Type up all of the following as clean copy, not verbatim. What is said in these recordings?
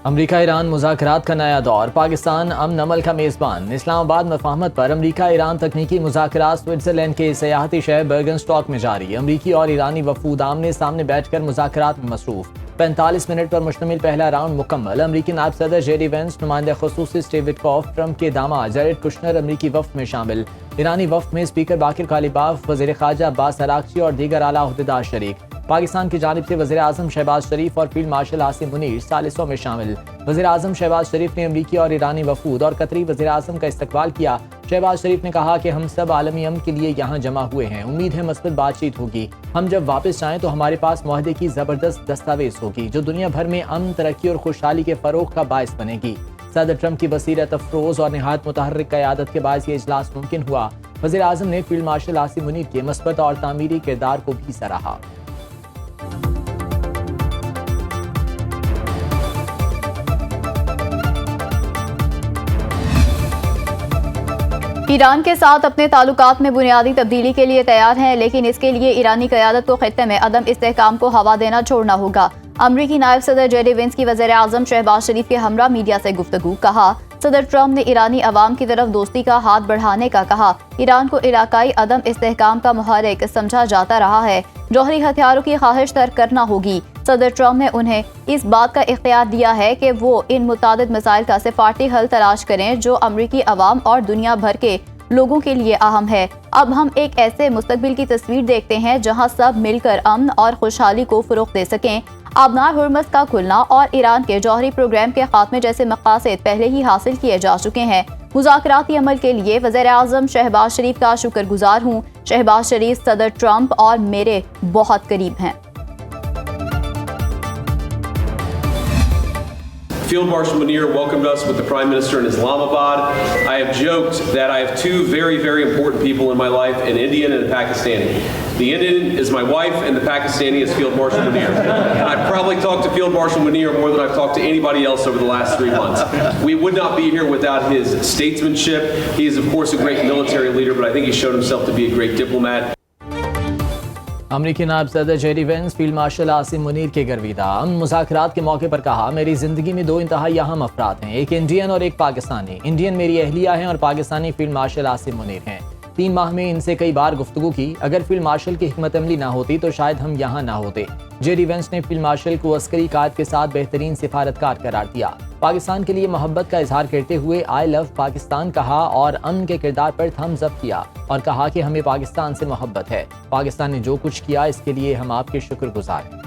अमरीका Iran मुज़ाकरात का नया दौर। पाकिस्तान अमन अमल का मेज़बान। इस्लामाबाद मफाहमत पर अमरीका ईरान तकनीकी मुज़ाकरात स्विट्ज़रलैंड के सयाहती शहर बर्गनस्टॉक में जारी। अमरीकी और ईरानी वफूद आमने सामने बैठकर मुज़ाकरात में मसरूफ। 45 मिनट पर मुश्तमिल पहला राउंड मुकम्मल। अमरीकी नायब सदर जेडी वेंस, नुमाइंदा खुसूसी स्टीव विटकॉफ, ट्रंप के दामाद जैरेड कुशनर अमरीकी वफ़द में शामिल। ईरानी वफ़द में स्पीकर बाकिर कालिबाफ, वज़ीर ख़ारजा अब्बास अराग़ची और दीगर आला ओहदेदार शरीक। पाकिस्तान की जानिब से वज़ीर आज़म शहबाज शरीफ और फील्ड मार्शल आसिम मुनीर सालिसों में शामिल। वज़ीर आज़म शहबाज शरीफ ने अमरीकी और ईरानी वफूद और कतरी वज़ीर आज़म का इस्तकबाल किया। शहबाज शरीफ ने कहा कि हम सब आलमी अमन के लिए यहाँ जमा हुए हैं। उम्मीद है मस्बत बातचीत होगी। हम जब वापस जाएँ तो हमारे पास मुआहदे की ज़बरदस्त दस्तावेज होगी जो दुनिया भर में अमन, तरक्की और खुशहाली के फ़रोग़ का बायस बनेगी। सदर ट्रंप की बसीरत अफरोज़ और निहायत मुतहर्रिक क़यादत के बायस ये इजलास मुमकिन हुआ। वज़ीर आज़म ने फील्ड मार्शल आसिम मुनीर के मस्बत और तामीरी किरदार को भी सराहा। ईरान के साथ अपने ताल्लुकात में बुनियादी तब्दीली के लिए तैयार हैं, लेकिन इसके लिए ईरानी क़यादत को खित्ते में अदम इस्तेहकाम को हवा देना छोड़ना होगा। अमरीकी नायब सदर जेडी वेंस की वज़ीर आज़म शहबाज शरीफ के हमरा मीडिया से गुफ्तगू। कहा, सदर ट्रंप ने ईरानी अवाम की तरफ दोस्ती का हाथ बढ़ाने का कहा। ईरान को इलाकाई अदम इस्तेहकाम का मुहर्रिक समझा जाता रहा है। जौहरी हथियारों की ख्वाहिश तर्क करना होगी। सदर ट्रंप ने उन्हें इस बात का इख्तियार दिया है कि वो इन मुतादिद मसाइल का सिफारती हल तलाश करें जो अमरीकी अवाम और दुनिया भर के लोगों के लिए अहम है। अब हम एक ऐसे मुस्तकबिल की तस्वीर देखते हैं जहां सब मिलकर अमन और खुशहाली को फ़रोग़ दे सकें। आबनार हुर्मस का खुलना और ईरान के जौहरी प्रोग्राम के खात्मे जैसे मकासद पहले ही हासिल किए जा चुके हैं। मुज़ाकराती अमल के लिए वज़ीर आज़म शहबाज शरीफ का शुक्रगुजार हूँ। शहबाज शरीफ सदर ट्रंप और मेरे बहुत करीब हैं। Field Marshal Munir welcomed us with the Prime Minister in Islamabad. I have joked that I have two very, very important people in my life, an Indian and a Pakistani. The Indian is my wife and the Pakistani is Field Marshal Munir. I've probably talked to Field Marshal Munir more than I've talked to anybody else over the last 3 months. We would not be here without his statesmanship. He is of course a great military leader, but I think he showed himself to be a great diplomat. अमरीकी नायब सदर JD Vance field marshal Asim Munir के गर्विदा। अमन मुज़ाकरात के मौके पर कहा, मेरी ज़िंदगी में 2 इंतहाई अहम अफराद हैं, एक इंडियन और एक पाकिस्तानी। इंडियन मेरी अहलिया है और पाकिस्तानी फील्ड मार्शल आसिम मुनीर हैं। 3 माह में इनसे कई बार गुफ्तगू की। अगर फील्ड मार्शल की हिकमत अमली ना होती तो शायद हम यहाँ ना होते। जेडी वेंस ने फील्ड मार्शल को अस्करी कायद के साथ बेहतरीन सिफारतकार करार दिया। पाकिस्तान के लिए मोहब्बत का इजहार करते हुए आई लव पाकिस्तान कहा और अमन के किरदार पर थम्स अप किया और कहा कि हमें पाकिस्तान से मोहब्बत है। पाकिस्तान ने जो कुछ किया इसके लिए हम आपके शुक्रगुजार हैं।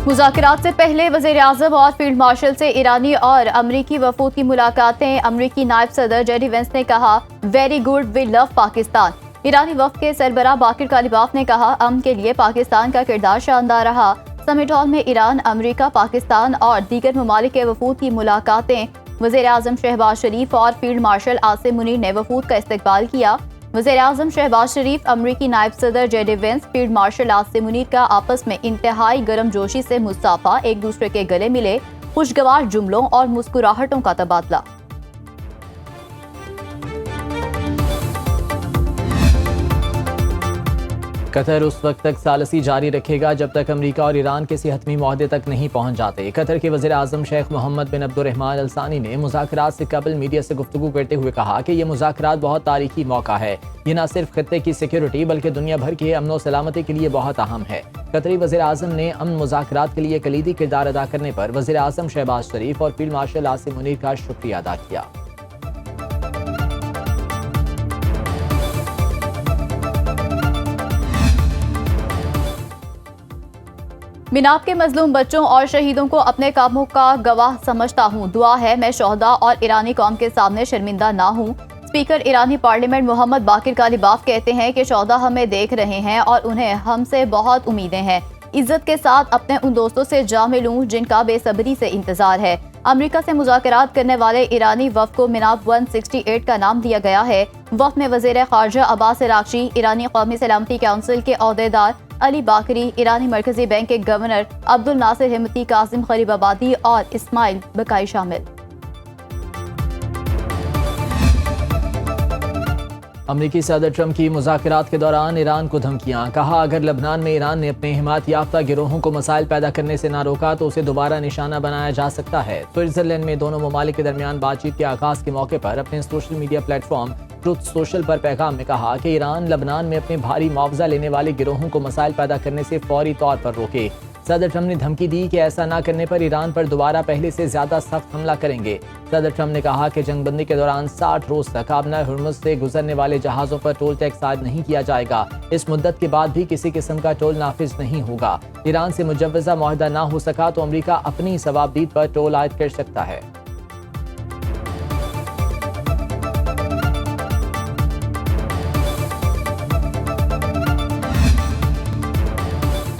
मुज़ाकरात से पहले वज़ीर आज़म और फील्ड मार्शल से ईरानी और अमरीकी वफूद की मुलाकातें। अमरीकी नायब सदर जेडी वेंस ने कहा, very good, we love Pakistan. ईरानी वफ़द के सरबराह बाकिर कालिबाफ ने कहा, अमन के लिए पाकिस्तान का किरदार शानदार रहा। समिट हॉल में ईरान, अमरीका, पाकिस्तान और दीगर ममालिक के वफूद की मुलाकातें। वज़ीर आज़म शहबाज शरीफ और फील्ड मार्शल आसिम मुनीर ने वफूद का इस्तकबाल किया। वज़ीर आज़म शहबाज शरीफ, अमरीकी नायब सदर JD Vance, field marshal Asim Munir का आपस में इंतहाई गर्मजोशी से मुसाफा, एक दूसरे के गले मिले, खुशगवार जुमलों और मुस्कुराहटों का तबादला। कतर उस वक्त तक सालसी जारी रखेगा जब तक अमरीका और ईरान किसी हतमी मुआहदे तक नहीं पहुंच जाते। कतर के वज़ीर आज़म शेख मोहम्मद बिन अब्दुर्रहमान अल सानी ने मुज़ाकरात से कबल मीडिया से गुफ्तगू करते हुए कहा कि यह मुज़ाकरात बहुत तारीखी मौका है। ये न सिर्फ खित्ते की सिक्योरिटी बल्कि दुनिया भर के अमन व सलामती के लिए बहुत अहम है। कतरी वज़ीर आज़म ने अमन मुज़ाकरात के लिए कलीदी किरदार अदा करने पर वज़ीर आज़म शहबाज शरीफ और फील्ड मार्शल आसिम मुनीर का शुक्रिया अदा किया। मिनाब के मजलूम बच्चों और शहीदों को अपने कामों का गवाह समझता हूँ। दुआ है मैं शोहदा और ईरानी कौम के सामने शर्मिंदा ना हूँ। स्पीकर ईरानी पार्लियामेंट मोहम्मद बाकिर कालिबाफ कहते हैं कि शोहदा हमें देख रहे हैं और उन्हें हमसे बहुत उम्मीदें हैं। इज्जत के साथ अपने उन दोस्तों से जा मिलूं जिनका बेसब्री से इंतजार है। अमेरिका से मुज़ाकरात करने वाले ईरानी वफ़द को मिनाब 168 का नाम दिया गया है। वफ़द में वज़ीर ख़ारजा अब्बास अराग़ची, ईरानी कौमी सलामती काउंसिल के अहदेदार अली बाकरी, ईरानी मरकजी बैंक के गवर्नर अब्दुल नासिर हिम्मती, कासिम खरीबाबादी और इस्माइल बकाई शामिल। अमरीकी सदर ट्रंप की मुज़ाकरात के दौरान ईरान को धमकियां। कहा अगर लबनान में ईरान ने अपने हिमायत याफ्ता गिरोहों को मसाइल पैदा करने से ना रोका तो उसे दोबारा निशाना बनाया जा सकता है। स्विट्जरलैंड में दोनों ममालिक के दरमियान बातचीत के आगाज के मौके पर अपने social media platform truth social पर पैगाम में कहा कि ईरान लबनान में अपने भारी मुआवजा लेने वाले गिरोहों को मसाइल पैदा करने से फौरी तौर पर रोके। सदर ट्रंप ने धमकी दी कि ऐसा ना करने पर ईरान पर दोबारा पहले से ज्यादा सख्त हमला करेंगे। सदर ट्रंप ने कहा कि जंगबंदी के दौरान 60 रोज तक आबना हुर्मुज़ से गुजरने वाले जहाजों पर टोल टैक्स आयद नहीं किया जाएगा। इस मुद्दत के बाद भी किसी किस्म का टोल नाफिज नहीं होगा। ईरान से मुजव्वज़ा मुआहदा ना हो सका तो अमरीका अपनी सवाबदीद पर टोल आयद कर सकता है।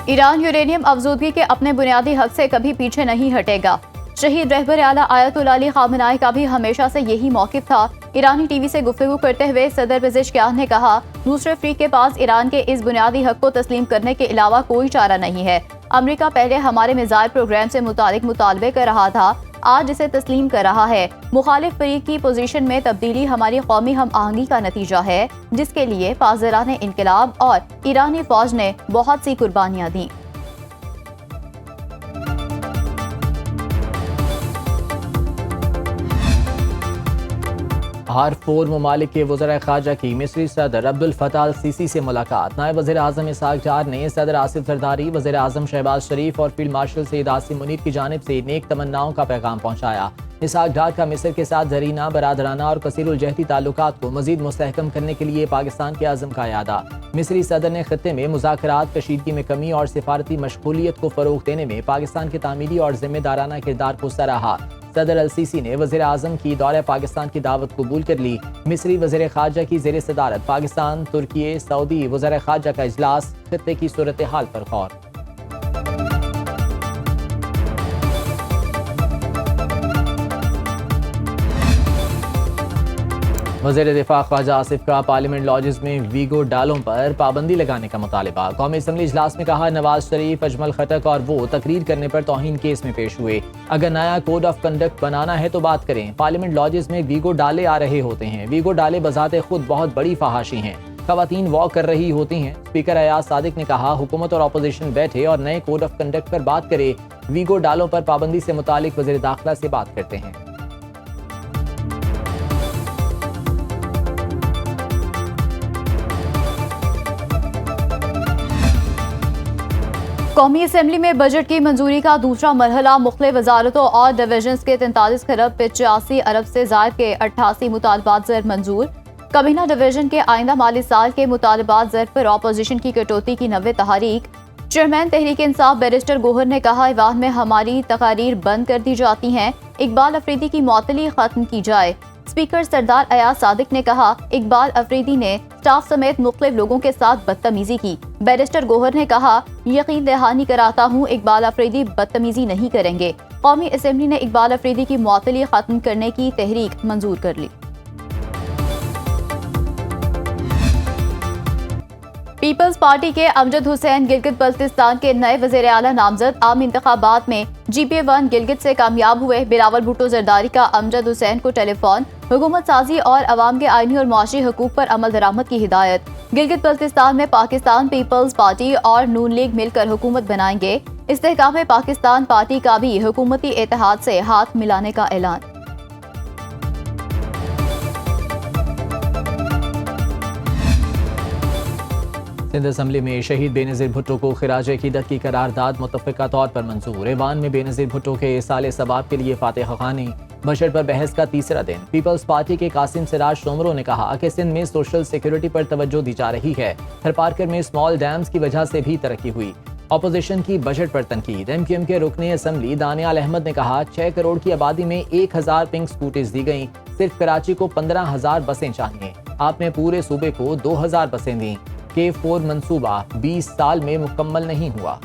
ईरान यूरेनियम अफजूदगी के अपने बुनियादी हक से कभी पीछे नहीं हटेगा। शहीद रहबर आला आयतुल्लाह अली खामेनी का भी हमेशा से यही मौक़िफ़ था। ईरानी टीवी से गुफ्तगू करते हुए सदर पेज़ेश्कियान ने कहा, दूसरे फ़रीक के पास ईरान के इस बुनियादी हक को तस्लीम करने के अलावा कोई चारा नहीं है। अमरीका पहले हमारे मिसाइल प्रोग्राम से मुतालिक मुतालबे कर रहा था, आज इसे तस्लीम कर रहा है। मुखालिफ फरीक की पोजीशन में तब्दीली हमारी कौमी हम आहंगी का नतीजा है, जिसके लिए पासदाराने इनकलाब और ईरानी फौज ने बहुत सी कुर्बानियां दी। R4 ममालिक के वज़ीर ख़ारजा की मिस्री सदर अब्दुल फताह अल सीसी से मुलाकात। नायब वज़ीर आज़म इसहाक डार ने सदर आसिफ ज़रदारी, वज़ीर आज़म शहबाज शरीफ और फील्ड मार्शल सईद आसिम मुनीर की जानिब से नेक तमन्नाओं का पैगाम पहुँचाया। इसहाक डार का मिस्र के साथ ज़रीना, बरादराना और कसीरुल जहती ताल्लुकात को मज़ीद मुस्तहकम करने के लिए पाकिस्तान के आज़म का यादा। मिस्री सदर ने खत्ते में मुज़ाकरात, कशीदगी में कमी और सिफारती मशगूलियत को फ़रोग़ देने में पाकिस्तान के तामीरी और ज़िम्मेदाराना किरदार को सराहा। सदर अल सीसी ने वज़ीर आज़म की दौरे पाकिस्तान की दावत कबूल कर ली। मिस्री वज़ीर ख़ारजा की ज़ेरे सदारत पाकिस्तान, तुर्की, सऊदी वज़ीर ख़ारजा का इजलास, खत्ते की सूरत हाल पर गौर। वज़ीर दिफा ख्वाजा आसिफ का पार्लियामेंट लॉजेस में वीगो डालों पर पाबंदी लगाने का मुतालिबा। कौमी असम्बली इजलास में कहा, नवाज शरीफ, अजमल खटक और वो तकरीर करने पर तौहीन केस में पेश हुए। अगर नया कोड ऑफ कंडक्ट बनाना है तो बात करें। पार्लियामेंट लॉजेस में वीगो डाले आ रहे होते हैं। वीगो डाले बजाते खुद बहुत बड़ी फहाशी हैं। खवातीन वॉक कर रही होती हैं। स्पीकर अयाज सादिक ने कहा, हुकूमत और अपोजिशन बैठे और नए कोड ऑफ कंडक्ट पर बात करे। वीगो डालों पर पाबंदी से मुतालिक वज़ीर दाखिला से बात करते हैं। कौमी असम्बली में बजट की मंजूरी का दूसरा मरहला मुख्तलिफ वजारतों और डिवीजन्स के 43 खरब 85 अरब से ज़ायद के 88 मुतालबात ज़र मंजूर। कबीना डिवीजन के आइंदा माली साल के मुतालबात ज़र पर अपोजिशन की कटौती की 90 तहरीक। चेयरमैन तहरीक इंसाफ बैरिस्टर गोहर ने कहा, ईवान में हमारी तकारीर बंद कर दी जाती हैं, इकबाल अफरीदी की मौतली खत्म की जाए। स्पीकर सरदार अयाज सादिक ने कहा, इकबाल अफरीदी ने स्टाफ समेत मुख्तलिफ लोगों के साथ बदतमीजी की। बैरिस्टर गोहर ने कहा, यकीन दहानी कराता हूँ इकबाल अफरीदी बदतमीजी नहीं करेंगे। कौमी असम्बली ने इकबाल अफरीदी की मौतली खत्म करने की तहरीक मंजूर कर ली। पीपल्स पार्टी के अमजद हुसैन गिलगित बल्तिस्तान के नए वज़ीर आला नामजद आम इंतखाबात में GPA-1 गिलगित से कामयाब हुए। बिलावल भुट्टो जरदारी का अमजद हुसैन को टेलीफोन, हुकूमत साजी और अवाम के आईनी और मुआशी हकूक पर अमल दरामद की हिदायत। गिलगित बल्तिस्तान में पाकिस्तान पीपल्स पार्टी और नून लीग मिलकर हुकूमत बनाएंगे। इस्तेहकाम पाकिस्तान पार्टी का भी हुकूमती इत्तेहाद से हाथ मिलाने का ऐलान। सिंध असम्बली में शहीद बेनज़ीर भुट्टो को खिराज अकीदत की करारदाद मुतफ़िका तौर पर मंजूर। ईवान में बेनज़ीर भुट्टो के साले सबाब के लिए फातिहा ख़ानी। बजट पर बहस का तीसरा दिन। पीपल्स पार्टी के कासिम सिराज शोमरो ने कहा कि सिंध में सोशल सिक्योरिटी पर तवज्जो दी जा रही है। थरपारकर में स्मॉल डैम्स की वजह से भी तरक्की हुई। अपोजिशन की बजट पर तनकीद। MQM के रुकने असम्बली दानियाल अहमद ने कहा, 6 करोड़ की आबादी में 1000 पिंक स्कूटीज दी गई। सिर्फ कराची को 15,000 बसें चाहिए। आपने पूरे सूबे को 2000 बसें दी। K4 मंसूबा 20 साल में मुकम्मल नहीं हुआ।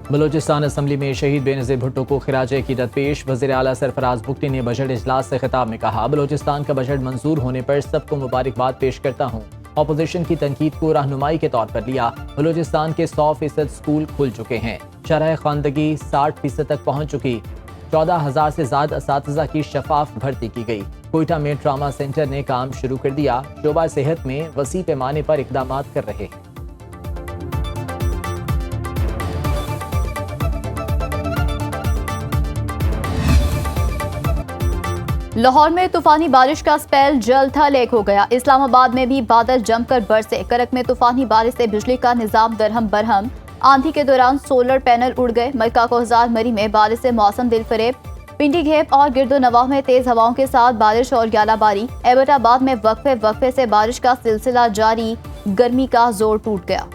बलोचिस्तान असम्बली में शहीद बेनज़ीर भुट्टो को खिराज अकीदत पेश। वज़ीर आला सरफराज बुगटी ने बजट इजलास से खिताब में कहा, बलोचिस्तान का बजट मंजूर होने पर सबको मुबारकबाद पेश करता हूँ। अपोजिशन की तनकीद को रहनुमाई के तौर पर लिया। बलोचिस्तान के 100% स्कूल खुल चुके हैं। शरह ख़वानदगी 60% तक पहुँच चुकी। 14,000 से ज़्यादा असातिज़ा की शफाफ भर्ती की गई। कोयटा में ट्रामा सेंटर ने काम शुरू कर दिया। शोबा सेहत में वसी पैमाने पर इक़दाम कर रहे हैं। लाहौर में तूफानी बारिश का स्पेल जल थल एक हो गया। इस्लामाबाद में भी बादल जमकर बरसे। करक में तूफानी बारिश से बिजली का निजाम दरहम बरहम। आंधी के दौरान सोलर पैनल उड़ गए। मक्का कोहजार मरी में बारिश से मौसम दिलफरेब। पिंडी घेप और गिरदो नवाह में तेज हवाओं के साथ बारिश और ग्यालाबारी। एबटाबाद में वक्फे से बारिश का सिलसिला जारी। गर्मी का जोर टूट गया।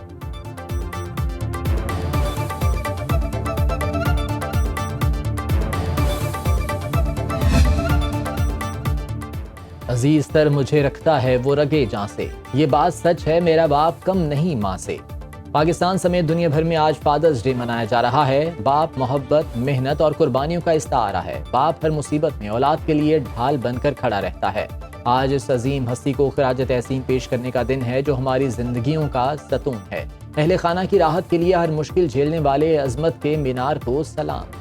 अजीज तर मुझे रखता है वो रगे जां से, ये बात सच है मेरा बाप कम नहीं माँ से। पाकिस्तान समेत दुनिया भर में आज फादर्स डे मनाया जा रहा है। बाप मोहब्बत, मेहनत और कुर्बानियों का इस्तारा है। बाप हर मुसीबत में औलाद के लिए ढाल बनकर खड़ा रहता है। आज इस अजीम हस्ती को खिराज तहसीन पेश करने का दिन है जो हमारी जिंदगियों का सतून है। अहले खाना की राहत के लिए हर मुश्किल झेलने वाले अजमत के मीनार को सलाम।